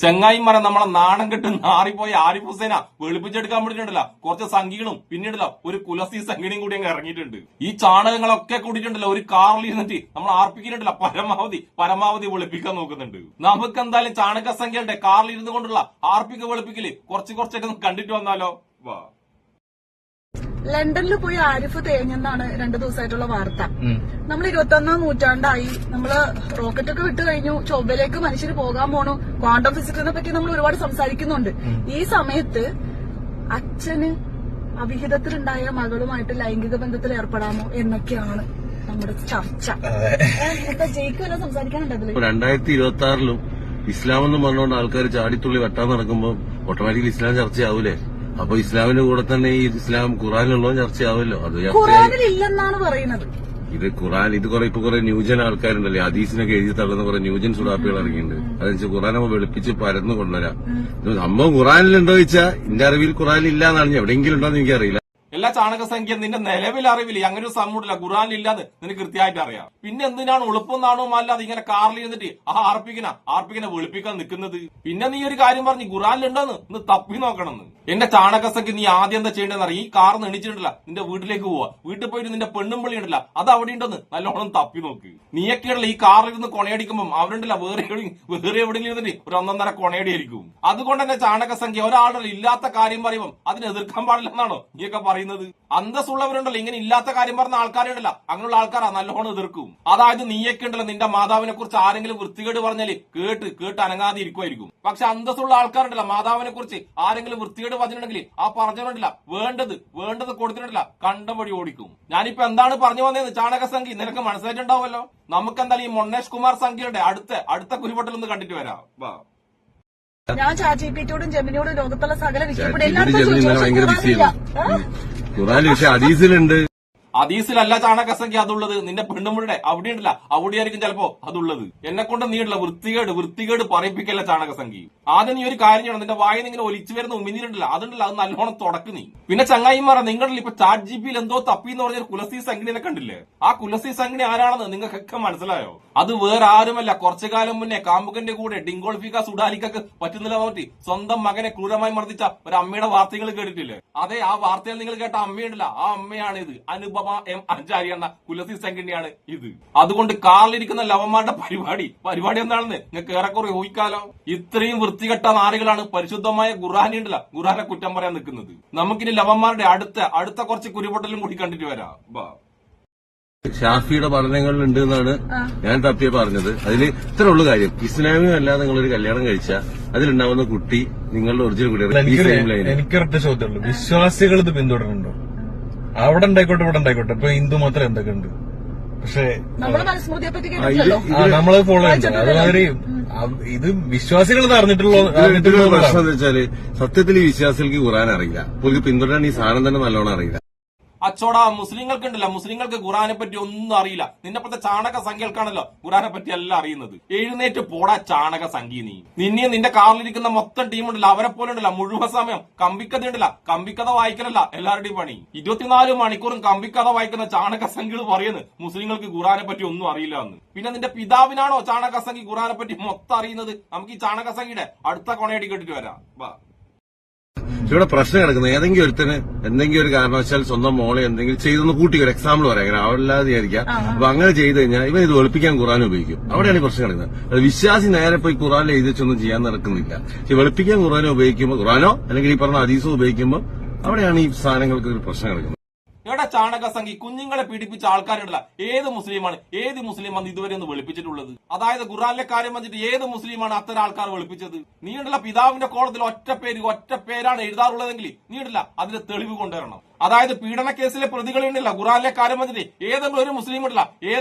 ചെങ്ങായിമാരെ നമ്മളെ നാണം കെട്ട് നാറിപ്പോയ ആരിഫ് ഹുസൈന വെളുപ്പിച്ചെടുക്കാൻ വേണ്ടിയിട്ടുണ്ടല്ലോ കുറച്ച് സംഘികളും പിന്നീടല്ലോ ഒരു കുലസി സംഘിണിയും കൂടി അങ്ങ് ഇറങ്ങിയിട്ടുണ്ട്. ഈ ചാണകങ്ങളൊക്കെ കൂടിയിട്ടുണ്ടല്ലോ ഒരു കാറിൽ ഇരുന്നിട്ട് നമ്മൾ ആർപ്പിക്കുന്നുണ്ടല്ലോ പരമാവധി വെളുപ്പിക്കാൻ നോക്കുന്നുണ്ട്. നമുക്ക് എന്തായാലും ചാണക സംഖ്യകളുടെ കാറിൽ ഇരുന്നു കൊണ്ടുള്ള വെളുപ്പിക്കല് കുറച്ചൊക്കെ കണ്ടിട്ട് വന്നാലോ. വാ, ലണ്ടനിൽ പോയി ആരിഫ് തേഞ്ഞെന്നാണ് 2 ദിവസമായിട്ടുള്ള വാർത്ത. നമ്മൾ 21-ാം നൂറ്റാണ്ടായി, നമ്മള് റോക്കറ്റൊക്കെ വിട്ടു കഴിഞ്ഞു, ചൊവ്വയിലേക്ക് മനുഷ്യർ പോകാൻ പോണു, ക്വാണ്ടം ഫിസിക്സിനെ പറ്റി നമ്മൾ ഒരുപാട് സംസാരിക്കുന്നുണ്ട്. ഈ സമയത്ത് അച്ഛന് അവിഹിതത്തിലുണ്ടായ മകളുമായിട്ട് ലൈംഗിക ബന്ധത്തിൽ ഏർപ്പെടാമോ എന്നൊക്കെയാണ് നമ്മുടെ ചർച്ച. എന്താ ജയിക്കുമല്ലോ സംസാരിക്കാനുണ്ടതില്. 2026-ലും ഇസ്ലാം എന്ന് പറഞ്ഞുകൊണ്ട് ആൾക്കാർ ചാടിത്തുള്ളി വെട്ടാൻ നടക്കുമ്പോൾ ഓട്ടോമാറ്റിക്കലി ഇസ്ലാം ചർച്ചയാവൂലേ? അപ്പൊ ഇസ്ലാമിന്റെ കൂടെ തന്നെ ഈ ഇസ്ലാം ഖുറാനിലുള്ള ചർച്ചയാവല്ലോ. അത് ഖുറാനിലില്ലെന്നാണ് പറയുന്നത്. ഇത് ഖുറാൻ കുറെ ന്യൂജൻ ആൾക്കാരുണ്ടല്ലേ, ഹദീസിനൊക്കെ എഴുതി തള്ളുന്ന കുറെ ന്യൂജൻ സുഡാപ്പികൾ ഇറങ്ങിയിട്ടുണ്ട്. അതെന്ന് ഖുറാൻ വെളുപ്പിച്ച് പരന്നു കൊണ്ടുവരാം. സംഭവം ഖുറാനിലുണ്ടോ ചോദിച്ചാൽ എന്റെ അറിവിൽ ഖുറാനിൽ ഇല്ലാന്നാണ്, എവിടെയെങ്കിലും ഉണ്ടോന്ന് എനിക്കറിയില്ല. എല്ലാ ചാണകസംഖ്യ നിന്റെ നിലവിൽ അറിവില്ല, അങ്ങനെ ഒരു സംഭവമില്ല, ഖുറാനിലില്ലാന്ന് നിനക്ക് കൃത്യമായിട്ട് അറിയാം. പിന്നെ എന്തിനാണ് ഉളുപ്പുന്നാണോ അല്ലാതെ ഇങ്ങനെ കാറിൽ ഇരുന്നിട്ട് ആർപ്പിക്കനെ വെളുപ്പിക്കാൻ നിൽക്കുന്നത്? പിന്നെ നീ ഒരു കാര്യം പറഞ്ഞു ഖുറാനിലുണ്ടോന്ന് ഒന്ന് തപ്പി നോക്കണമെന്ന്. എന്റെ ചാണകസംഖ്യ നീ ആദ്യം എന്താ ചെയ്യേണ്ടതെന്ന് അറിയാം. ഈ കാർ എണിച്ചിട്ടില്ല, നിന്റെ വീട്ടിലേക്ക് പോവാ, വീട്ടിൽ പോയിട്ട് നിന്റെ പെണ്ണും വിളി ഉണ്ടല്ല, അത് അവിടെ ഉണ്ടെന്ന് നല്ലോണം തപ്പി നോക്ക്. നീയൊക്കെയുള്ള ഈ കാറിൽ ഇരുന്ന് കൊണയടിക്കുമ്പോൾ അവരുണ്ടല്ല വേറെ എവിടെയെങ്കിലും ഇരുന്നിട്ട് ഒരു 1.5 കൊണയടിയായിരിക്കും. അതുകൊണ്ട് തന്നെ ചാണകസംഖ്യ ഒരാളുടെ ഇല്ലാത്ത കാര്യം പറയുമ്പോൾ അതിനെ എതിർക്കാൻ പാടില്ലെന്നാണോ നീയൊക്കെ പറയുന്നത്? അന്തസ്സുള്ളവരുണ്ടല്ലോ, ഇങ്ങനെ ഇല്ലാത്ത കാര്യം പറഞ്ഞ ആൾക്കാരുണ്ടല്ലോ, അങ്ങനെയുള്ള ആൾക്കാരാ നല്ലോണം എതിർക്കും. അതായത് നീയൊക്കെ ഉണ്ടല്ലോ നിന്റെ മാതാവിനെ കുറിച്ച് ആരെങ്കിലും വൃത്തികേട് പറഞ്ഞാല് കേട്ട് അനങ്ങാതെ ഇരിക്കുമായിരിക്കും. പക്ഷെ അന്തസ്സുള്ള ആൾക്കാരുണ്ടല്ലോ, മാതാവിനെ കുറിച്ച് ആരെങ്കിലും വൃത്തികേട് പറഞ്ഞിട്ടുണ്ടെങ്കിൽ ആ പറഞ്ഞിട്ടുണ്ടല്ല വേണ്ടത് കൊടുത്തിട്ടില്ല കണ്ടം വഴി ഓടിക്കും. ഞാനിപ്പോ എന്താണ് പറഞ്ഞു വന്നതെന്ന് ചാണകസംഖ്യ നിനക്ക് മനസ്സിലായിട്ടുണ്ടാവുമല്ലോ. നമുക്ക് എന്തായാലും ഈ മൊണ്ണേഷ് കുമാർ സംഖ്യയുടെ അടുത്ത കുരുപൊട്ടലൊന്ന് കണ്ടിട്ട് വരാം. ഞാൻ ചാറ്റിപിയോടും ജെമിനിയോടും ലോകത്തുള്ള സകല ഹദീസിലുണ്ട്. ഹദീസിലല്ല ചാണകസംഖ്യ അതുള്ളത്, നിന്റെ പെണ്ണുമുടെ അവിടെ ഉണ്ടല്ല, അവിടെയായിരിക്കും ചിലപ്പോ അതുള്ളത്. എന്നെ കൊണ്ട് നീടുള്ള വൃത്തികേട് പറയിപ്പിക്കല്ല ചാണകസംഖ്യ. ആദ്യം നീ ഒരു കാര്യം ചെയ്യണം, നിന്റെ വായിൽ ഇങ്ങനെ ഒലിച്ചു വരുന്ന ഉമിനീരുണ്ടല്ലോ അതുണ്ടല്ലോ, അത് നല്ലോണം തുടക്ക് നീ. പിന്നെ ചങ്ങായിമാറ നിങ്ങളിൽ ഇപ്പൊ ചാറ്റ് ജിപിയിൽ എന്തോ തപ്പി എന്ന് പറഞ്ഞൊരു കുലസി സംഘിനെ കണ്ടില്ലേ? ആ കുലസി സംഘിനി ആരാണെന്ന് നിങ്ങൾക്കൊക്കെ മനസ്സിലായോ? അത് വേറെ ആരുമല്ല, കുറച്ചു കാലം മുന്നേ കാമ്പുകന്റെ കൂടെ ഡിങ്കോൾഫിക്ക സുഡാലിക്കൊക്കെ പറ്റുന്നില്ല നോക്കി സ്വന്തം മകനെ ക്രൂരമായി മർദ്ദിച്ച ഒരു അമ്മയുടെ വാർത്തകൾ കേട്ടിട്ടില്ലേ? അതെ, ആ വാർത്തയിൽ നിങ്ങൾ കേട്ട അമ്മയുണ്ടല്ല, ആ അമ്മയാണ് ഇത്. അനുപമ എം അഞ്ചാരി എന്ന കുലസി സംഘടനയാണ് ഇത്. അതുകൊണ്ട് കാറിലിരിക്കുന്ന ലവന്മാരുടെ പരിപാടി എന്താണെന്ന് നിങ്ങൾക്ക് ഏറെക്കുറെ ഊഹിക്കാലോ. ഇത്രയും വൃത്തികെട്ട നാറികളാണ് പരിശുദ്ധമായ ഖുർആനെ കുറ്റം പറയാൻ നിൽക്കുന്നത്. നമുക്കിനി ലവന്മാരുടെ അടുത്ത കുറച്ച് കുരുപൊട്ടലും കൂടി കണ്ടിട്ട് വരാം. ഷാഫിയുടെ പഠനങ്ങളിൽ ഉണ്ട് എന്നാണ് ഞാൻ തപ്പിയെ പറഞ്ഞത്. അതിൽ ഇത്ര ഉള്ളു കാര്യം, ഇസ്ലാമികമല്ലാതെ നിങ്ങളൊരു കല്യാണം കഴിച്ചാൽ അതിലുണ്ടാവുന്ന കുട്ടി നിങ്ങളുടെ ഒറിജിനൽ കുട്ടിയാണ്. എനിക്കൊരൊറ്റ ചോദ്യമുള്ളൂ, വിശ്വാസികൾ ഇത് പിന്തുടരുന്നുണ്ടോ? അവിടെ ഉണ്ടായിക്കോട്ടെ ഇവിടെ ഉണ്ടായിക്കോട്ടെ, ഇപ്പൊ ഹിന്ദു മാത്രം എന്തൊക്കെ ഉണ്ട്, പക്ഷെ നമ്മളത് ഫോളോ ചെയ്യുന്നു. അതുമാതിരി ഇത് വിശ്വാസികൾ അറിഞ്ഞിട്ടുള്ള പ്രശ്നം എന്ന് വെച്ചാല് സത്യത്തിൽ ഈ വിശ്വാസികൾക്ക് ഖുർആൻ അറിയില്ല, പുള്ളിക്ക് പിന്തുടരാൻ ഈ സാധനം തന്നെ നല്ലോണം അറിയില്ല. അച്ചോടാ, മുസ്ലിങ്ങൾക്കുണ്ടല്ലോ, മുസ്ലിങ്ങൾക്ക് ഖുറാനെ പറ്റി ഒന്നും അറിയില്ല. നിന്നെപ്പത്തെ ചാണക സംഖ്യകൾക്കാണല്ലോ ഖുറാനെ പറ്റി എല്ലാം അറിയുന്നത്. എഴുന്നേറ്റ് പോടാ ചാണക സംഖ്യ നീ. നിന്നെയും നിന്റെ കാറിലിരിക്കുന്ന മൊത്തം ടീമുണ്ടല്ലോ, അവരെ പോലെ ഉണ്ടല്ലോ മുഴുവൻ സമയം കമ്പിക്കഥയുണ്ടല്ലോ, കമ്പിക്കഥ വായിക്കലല്ല എല്ലാവരുടെയും പണി. 24 മണിക്കൂറും കമ്പിക്കഥ വായിക്കുന്ന ചാണക സംഖ്യകൾ പറയുന്നത് മുസ്ലിങ്ങൾക്ക് ഖുറാനെ പറ്റി ഒന്നും അറിയില്ല എന്ന്. പിന്നെ നിന്റെ പിതാവിനാണോ ചാണക സംഖ്യ ഖുറാനെ പറ്റി മൊത്തം അറിയുന്നത്? നമുക്ക് ഈ ചാണക സംഖ്യയുടെ അടുത്ത കൊണയടി കേട്ടിട്ട് വരാം. ഇവിടെ പ്രശ്നം കിടക്കുന്നത് ഏതെങ്കിലും ഒരുത്തന് എന്തെങ്കിലും ഒരു കാരണവശാൽ സ്വന്തം മോളെ എന്തെങ്കിലും ചെയ്തൊന്ന് കൂട്ടി ഒരു എക്സാമ്പിൾ പറയാം, അങ്ങനെ അവല്ലാതെ വിചാരിക്കാം. അപ്പൊ അങ്ങനെ ചെയ്ത് കഴിഞ്ഞാൽ ഇവൻ ഇത് ഒളിപ്പിക്കാൻ ഖുറാൻ ഉപയോഗിക്കും. അവിടെയാണ് ഈ പ്രശ്നം കിടക്കുന്നത്. വിശ്വാസി നേരെ പോയി ഖുറാനിൽ എഴുതിച്ചൊന്നും ചെയ്യാൻ നടക്കുന്നില്ല. പക്ഷെ വെളുപ്പിക്കാൻ ഖുറാനോ ഉപയോഗിക്കുമ്പോൾ, ഖുറാനോ അല്ലെങ്കിൽ ഈ പറഞ്ഞ ഹദീസോ ഉപയോഗിക്കുമ്പോൾ അവിടെയാണ് ഈ സാധനങ്ങൾക്ക് ഒരു പ്രശ്നം കിടക്കുന്നത്. ഇവിടെ ചാണക സംഖ്യ കുഞ്ഞുങ്ങളെ പീഡിപ്പിച്ച ആൾക്കാരുണ്ടല്ല, ഏത് മുസ്ലിമാണ് ഇതുവരെ ഒന്ന് വെളുപ്പിച്ചിട്ടുള്ളത്? അതായത് ഖുറാനിലെ കാര്യം വന്നിട്ട് ഏത് മുസ്ലിമാണ് അത്തരം ആൾക്കാർ വെളുപ്പിച്ചത്? നീ ഉണ്ടല്ല പിതാവിന്റെ കോളത്തിൽ ഒറ്റ പേരാണ് എഴുതാറുള്ളതെങ്കിൽ നീ ഉണ്ടല്ല അതിന്റെ തെളിവ് കൊണ്ടുവരണം. അതായത് പീഡന കേസിലെ പ്രതികളുണ്ടല്ല, ഖുറാനിലെ കാര്യം വന്നിട്ട് ഏതെങ്കിലും ഒരു മുസ്ലിം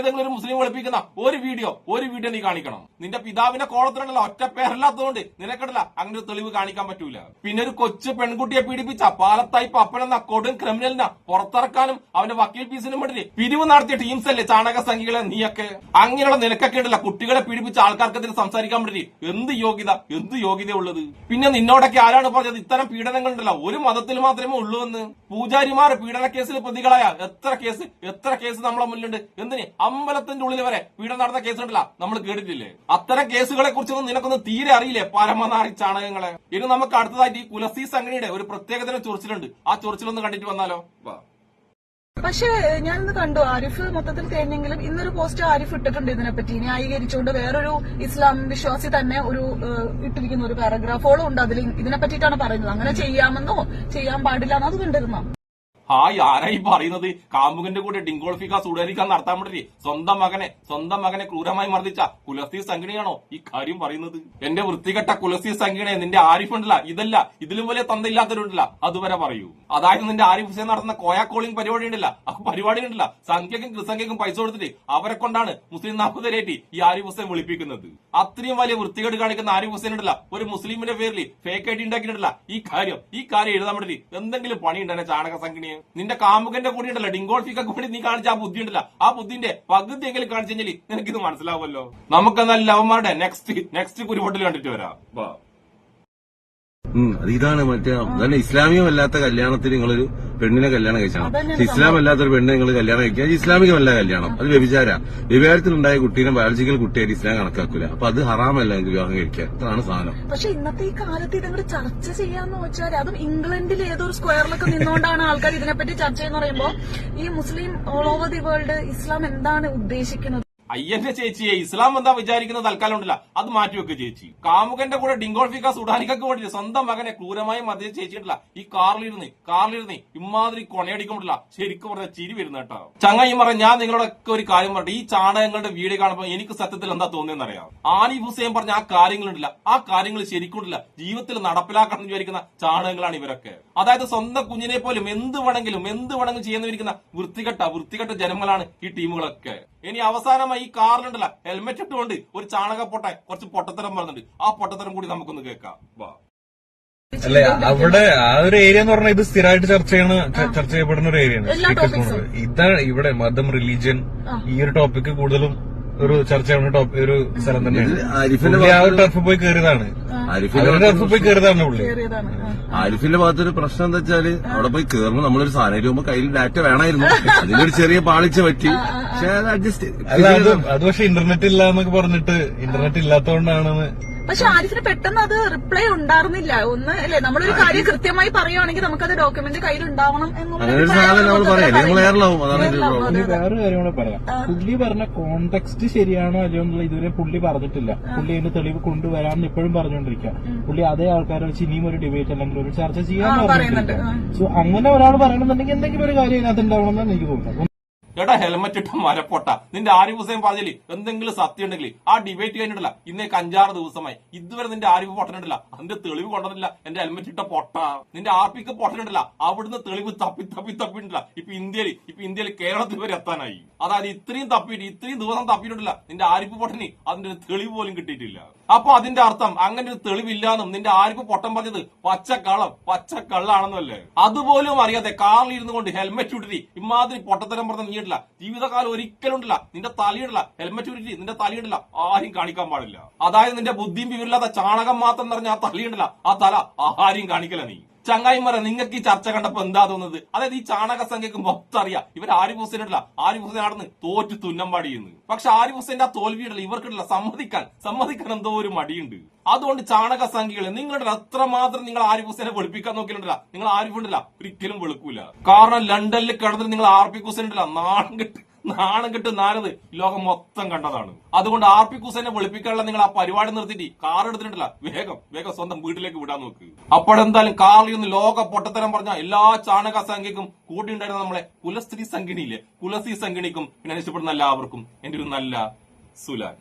വെളുപ്പിക്കുന്ന ഒരു വീഡിയോ നീ കാണിക്കണം. നിന്റെ പിതാവിന്റെ കോളത്തിലുണ്ടല്ല ഒറ്റ പേരല്ലാത്തതുകൊണ്ട് നിനക്കടല്ല അങ്ങനെ ഒരു തെളിവ് കാണിക്കാൻ പറ്റൂല. പിന്നെ ഒരു കൊച്ചു പെൺകുട്ടിയെ പീഡിപ്പിച്ച പാലത്തായി പപ്പനെന്ന കൊടും ക്രിമിനലിനെ പുറത്തിറക്കാനും അവന്റെ വക്കീൽ ഫീസിനും വേണ്ടി പിരിവ് നടത്തിയ ടീംസ് അല്ലേ ചാണക സംഖ്യകളെ നീയൊക്കെ? അങ്ങനെയുള്ള നിനക്കൊക്കെ ഉണ്ടല്ല കുട്ടികളെ പീഡിപ്പിച്ച ആൾക്കാർക്കെതിരെ സംസാരിക്കാൻ വേണ്ടി എന്ത് യോഗ്യത ഉള്ളത്? പിന്നെ നിന്നോടൊക്കെ ആരാണ് പറഞ്ഞത് ഇത്തരം പീഡനങ്ങൾ ഉണ്ടല്ലോ ഒരു മതത്തിൽ മാത്രമേ ഉള്ളൂ എന്ന്? പൂജാരി നടിമാര് പീഡന കേസിൽ പ്രതികളായ എത്ര കേസ് നമ്മളെ മുന്നിലുണ്ട്. എന്തിന് അമ്പലത്തിന്റെ ഉള്ളിൽ വരെ പീഡനം നടന്ന കേസുണ്ടല്ല നമ്മൾ കേട്ടിട്ടില്ലേ? അത്തരം കേസുകളെ കുറിച്ചൊന്നും നിനക്കൊന്നും തീരെ അറിയില്ലേ പരമനാറി ചാണകങ്ങളെ. ഇനി നമുക്ക് അടുത്തതായിട്ട് ഈ കുലസ്ത്രീ സംഘടനയുടെ ഒരു പ്രത്യേകതരം ചൊറിച്ചിലുണ്ട്. ആ ചൊറിച്ചിലൊന്ന് കണ്ടിട്ട് വന്നാലോ? പക്ഷേ ഞാനിന്ന് കണ്ടു ആരിഫ് മൊത്തത്തിൽ തേഞ്ഞെങ്കിലും ഇന്നൊരു പോസ്റ്റ് ആരിഫ് ഇട്ടിട്ടുണ്ട് ഇതിനെപ്പറ്റി ന്യായീകരിച്ചുകൊണ്ട്. വേറൊരു ഇസ്ലാം വിശ്വാസി തന്നെ ഒരു ഇട്ടിരിക്കുന്ന ഒരു പാരഗ്രാഫോളം ഉണ്ട് അതിൽ ഇതിനെ പറ്റിയിട്ടാണ് പറയുന്നത്. അങ്ങനെ ചെയ്യാമെന്നോ ചെയ്യാൻ പാടില്ലെന്നോ അത് കണ്ടിരുന്നോ? ആരായി പറയുന്നത്? കാമുകന്റെ കൂടെ ഡിങ്കോൾഫിക്ക സുഡരിക്കാൻ നടത്താൻ വേണ്ടി സ്വന്തം മകനെ ക്രൂരമായി മർദ്ദിച്ച കുലസ്ത്രീ സംഘടനയാണോ ഈ കാര്യം പറയുന്നത്? എന്റെ വൃത്തികെട്ട കുലസ്ത്രീ സംഘടന നിന്റെ ആരിഫ് ഉണ്ടല്ല, ഇതല്ല ഇതിലും വലിയ തന്തയില്ലാത്തവരുണ്ടല്ല, അതുവരെ പറയൂ. അതായത് നിന്റെ ആരിഫ് ഹുസൈൻ നടത്തുന്ന കോയ കോളിംഗ് പരിപാടി ഉണ്ടല്ല, ആ പരിപാടി ഉണ്ടല്ല, സംഖ്യക്കും ക്രിസംഖ്യക്കും പൈസ കൊടുത്തിട്ട് അവരെ കൊണ്ടാണ് മുസ്ലിം നാമതരേറ്റി ഈ ആരിഫ് ഹുസൈൻ വിളിപ്പിക്കുന്നത്. അത്രയും വലിയ വൃത്തികേട് കാണിക്കുന്ന ആരിഫ് ഹുസൈൻ ഉണ്ടല്ല ഒരു മുസ്ലിമിന്റെ പേരിൽ ഫേക്ക് ഐഡി ഉണ്ടാക്കിയിട്ടില്ല. ഈ കാര്യം എഴുതാൻ വേണ്ടി എന്തെങ്കിലും പണി ഉണ്ടെന്നെ ചാണക സംഘടനയെ. നിന്റെ കാമുകന്റെ കൂടി ഉണ്ടല്ലോ ഡിങ്കോൾഫിക്കൊക്കെ വേണ്ടി നീ കാണിച്ച ആ ബുദ്ധി ഉണ്ടല്ല, ആ ബുദ്ധിന്റെ പകുതി എങ്കിലും കാണിച്ചു കഴിഞ്ഞാൽ നിനക്കിത് മനസ്സിലാവുമല്ലോ. നമുക്കെന്നാൽ ലവന്മാരുടെ നെക്സ്റ്റ് കുരുപൊട്ടിൽ കണ്ടിട്ട് വരാം. ഇതാണ് അതന്നെ ഇസ്ലാമികമല്ലാത്ത കല്യാണത്തിന് നിങ്ങളൊരു പെണ്ണിനെ കല്യാണം കഴിച്ചാണ്. ഇസ്ലാം അല്ലാത്തൊരു പെണ്ണിനെ നിങ്ങൾ കല്യാണം കഴിക്കുക ഇസ്ലാമികമല്ല കല്യാണം, അത് വ്യഭിചാരത്തിലുണ്ടായ കുട്ടീനെ ബയോളജിക്കൽ കുട്ടിയായിട്ട് ഇസ്ലാം കണക്കാക്കൂല. അപ്പൊ അത് ഹറാമല്ല എനിക്ക് വിവാഹം കഴിക്കുക. അതാണ് സാധനം. പക്ഷെ ഇന്നത്തെ ഈ കാലത്ത് ഇതങ്ങോട്ട് ചർച്ച ചെയ്യാന്ന് വെച്ചാൽ അതും ഇംഗ്ലണ്ടിൽ ഏതൊരു സ്ക്വയറിലൊക്കെ നിന്നുകൊണ്ടാണ് ആൾക്കാർ ഇതിനെപ്പറ്റി ചർച്ച ചെയ്യുന്ന പറയുമ്പോ ഈ മുസ്ലിം ഓൾ ഓവർ ദി വേൾഡ് ഇസ്ലാം എന്താണ് ഉദ്ദേശിക്കുന്നത്? അയ്യന്റെ ചേച്ചിയെ ഇസ്ലാം എന്താ വിചാരിക്കുന്നത് തൽക്കാലം ഉണ്ടല്ല, അത് മാറ്റിവെക്ക് ചേച്ചി. കാമുകന്റെ കൂടെ ഡിങ്കോൾഫിക്ക സുഡാനിക്കൊക്കെ വേണ്ടി സ്വന്തം മകനെ ക്രൂരമായി മദ്യം ചേച്ചിട്ടില്ല. ഈ കാറിലിരുന്ന് ഇമാതിരി കൊണയടിക്കുമ്പോഴല്ല ശരിക്കും പറഞ്ഞ ചിരി വരുന്ന കേട്ടോ. ചങ്ങായി പറഞ്ഞ ഞാൻ നിങ്ങളോടൊക്കെ ഒരു കാര്യം പറഞ്ഞു. ഈ ചാണകങ്ങളുടെ വീഡിയോ കാണുമ്പോൾ എനിക്ക് സത്യത്തിൽ എന്താ തോന്നിയെന്നറിയാം. ആരിഫ് ഹുസൈൻ പറഞ്ഞ ആ കാര്യങ്ങളുണ്ടല്ല, ആ കാര്യങ്ങൾ ശരിക്കുണ്ടല്ല ജീവിതത്തിൽ നടപ്പിലാക്കണം എന്ന് വിചാരിക്കുന്ന ചാണകങ്ങളാണ് ഇവരൊക്കെ. അതായത് സ്വന്തം കുഞ്ഞിനെ പോലും എന്ത് വേണമെങ്കിലും ചെയ്യുന്നവരിക്കുന്ന വൃത്തികെട്ട ജനങ്ങളാണ് ഈ ടീമുകളൊക്കെ. ഇനി അവസാനമായി ഈ കാറിലുണ്ടല്ല ഹെൽമെറ്റ് ഇട്ടുകൊണ്ട് ഒരു ചാണകപ്പൊട്ടെ കുറച്ച് പൊട്ടത്തരം പറഞ്ഞിട്ടുണ്ട്. ആ പൊട്ടത്തരം കൂടി നമുക്കൊന്ന് കേൾക്കാം. അല്ലെ അവിടെ ആ ഒരു ഏരിയ എന്ന് പറഞ്ഞാൽ ഇത് സ്ഥിരമായിട്ട് ചർച്ച ചെയ്യപ്പെടുന്ന ഒരു ഏരിയയാണ്. ഇതാണ് ഇവിടെ മതം, റിലീജിയൻ, ഈ ഒരു ടോപ്പിക് കൂടുതലും ഒരു ചർച്ച ചെയ്യുന്ന ഒരു സ്ഥലം തന്നെയാണ്. ആ ഒരു ടർഫ് പോയി കയറിയതാണ്. പുള്ളി. ആരിഫിന്റെ ഭാഗത്തൊരു പ്രശ്നം എന്താ വെച്ചാല് അവിടെ പോയി കയറുമ്പോ നമ്മളൊരു സാധനം വരുമ്പോ കയ്യിൽ ഡാറ്റ വേണമായിരുന്നു. അതിനൊരു ചെറിയ പാളിച്ച പറ്റി. പക്ഷെ അത് അഡ്ജസ്റ്റ് അത് പക്ഷെ ഇന്റർനെറ്റ് ഇല്ല എന്നൊക്കെ പറഞ്ഞിട്ട് ഇന്റർനെറ്റ് ഇല്ലാത്തതുകൊണ്ടാണെന്ന്. പക്ഷെ ആരിഫിന് പെട്ടെന്ന് അത് റിപ്ലൈ ഉണ്ടായിരുന്നില്ല. ഒന്ന് അല്ലെ നമ്മളൊരു കാര്യം കൃത്യമായി പറയുവാണെങ്കിൽ നമുക്കത് ഡോക്യുമെന്റ് കയ്യിൽ ഉണ്ടാവണം വേറൊരു കാര്യം കൂടെ പറയാം. പുള്ളി പറഞ്ഞ കോണ്ടെക്സ്റ്റ് ശരിയാണോ അല്ലയോ എന്നുള്ള ഇതുവരെ പുള്ളി പറഞ്ഞിട്ടില്ല. പുള്ളി അതിന്റെ തെളിവ് കൊണ്ടുവരാമെന്ന് ഇപ്പോഴും പറഞ്ഞുകൊണ്ടിരിക്കുക. പുള്ളി അതേ ആൾക്കാരെ വെച്ച് ഇനിയും ഒരു ഡിബേറ്റ് അല്ലെങ്കിൽ ഒരു ചർച്ച ചെയ്യാൻ പറയുന്നുണ്ട്. സോ അങ്ങനെ ഒരാൾ പറയണമെന്നുണ്ടെങ്കിൽ എന്തെങ്കിലും ഒരു കാര്യം ഇതിനകത്ത് ഉണ്ടാവണമെന്നാണ് എനിക്ക് തോന്നുന്നത്. എടാ ഹെൽമെറ്റ് ഇട്ട മരപ്പൊട്ട നിന്റെ ആരിഫ് ഹുസൈൻ പറഞ്ഞില്ലേ എന്തെങ്കിലും സത്യം ഉണ്ടെങ്കിൽ ആ ഡിബേറ്റ് കഴിഞ്ഞിട്ടില്ല ഇന്നേക്ക് 5-6 ദിവസമായി ഇതുവരെ നിന്റെ ആരിഫ് പൊട്ടനുണ്ടല്ല അതിന്റെ തെളിവ് കൊണ്ടതില്ല. എന്റെ ഹെൽമെറ്റ് ഇട്ട പൊട്ട നിന്റെ ആർപിക്ക് പൊട്ടനുണ്ടല്ല അവിടുന്ന് തെളിവ് തപ്പിട്ടില്ല. ഇപ്പൊ ഇന്ത്യയിൽ കേരളത്തിൽ വരെ എത്താനായി. അതായത് ഇത്രയും ദിവസം തപ്പിയിട്ടില്ല നിന്റെ ആരിഫ് പൊട്ടന് അതിന്റെ ഒരു തെളിവ് പോലും കിട്ടിയിട്ടില്ല. അപ്പൊ അതിന്റെ അർത്ഥം അങ്ങനെ ഒരു തെളിവില്ലാന്നും നിന്റെ ആരിഫ് പൊട്ടൻ പറഞ്ഞത് പച്ചക്കള്ളാണെന്നല്ലേ? അതുപോലും അറിയാതെ കാറിൽ ഇരുന്നു കൊണ്ട് ഹെൽമെറ്റ് ഇട്ടിട്ട് ഇമാതിരി പൊട്ടത്തരം പറഞ്ഞ നീ ജീവിതകാലം ഒരിക്കലും ഉണ്ടല്ല നിന്റെ തലയിടില്ല ഹെൽമെറ്റ് ഇട്ടിട്ട് നിന്റെ തലയിടില്ല ആരും കാണിക്കാൻ പാടില്ല. അതായത് നിന്റെ ബുദ്ധിയും വിവരമില്ലാത്ത ചാണകം മാത്രം നിറഞ്ഞ ആ തലയിടില്ല ആ തല ആരും കാണിക്കല നീ. ചങ്ങായിമാരെ നിങ്ങൾക്ക് ഈ ചർച്ച കണ്ടപ്പോ എന്താ തോന്നുന്നത്? അതായത് ഈ ചാണക സംഖ്യക്ക് മൊത്തം അറിയാം ഇവർ ആരിഫ് ഹുസൈൻ ഇടല ആരിഫ് ഹുസൈൻ നടന്ന് തോറ്റ് തുന്നമ്പാടി ചെയ്യുന്നു. പക്ഷെ ആരിഫ് ഹുസൈന്റെ ആ തോൽവിയിടല ഇവർക്കിടല സമ്മതിക്കാൻ എന്തോ ഒരു മടിയുണ്ട്. അതുകൊണ്ട് ചാണക സംഖ്യകളെ നിങ്ങളുടെ അത്രമാത്രം നിങ്ങൾ ആരിഫ് ഹുസൈനെ വെളുപ്പിക്കാൻ നോക്കിയിട്ടുണ്ടല്ല നിങ്ങൾ ആരിഫ് ഉണ്ടല്ല ഒരിക്കലും വെളുക്കൂല. കാരണം ലണ്ടനിൽ കിടന്നിട്ട് നിങ്ങൾ ആർപിക് ഹുസൈൻ ഉണ്ടല്ല നാണം കെട്ട് നാരത് ലോകം മൊത്തം കണ്ടതാണ്. അതുകൊണ്ട് ആർപിക് ഹുസൈനെ വെളുപ്പിക്കാനുള്ള നിങ്ങൾ ആ പരിപാടി നിർത്തിയിട്ട് കാർ എടുത്തിട്ടില്ല വേഗം സ്വന്തം വീട്ടിലേക്ക് വിടാൻ നോക്ക്. അപ്പോഴെന്തായാലും കാറിൽ നിന്ന് ലോക പൊട്ടത്തരം പറഞ്ഞ എല്ലാ ചാണക സംഖ്യക്കും കൂട്ടിയുണ്ടായിരുന്ന നമ്മളെ കുലസ്ത്രീ സംഘടനയില്ലേ കുലസ്ത്രീ സംഘടനയ്ക്കും പിന്നെ രക്ഷപ്പെടുന്ന എല്ലാവർക്കും എന്റെ ഒരു നല്ല സുലാൻ.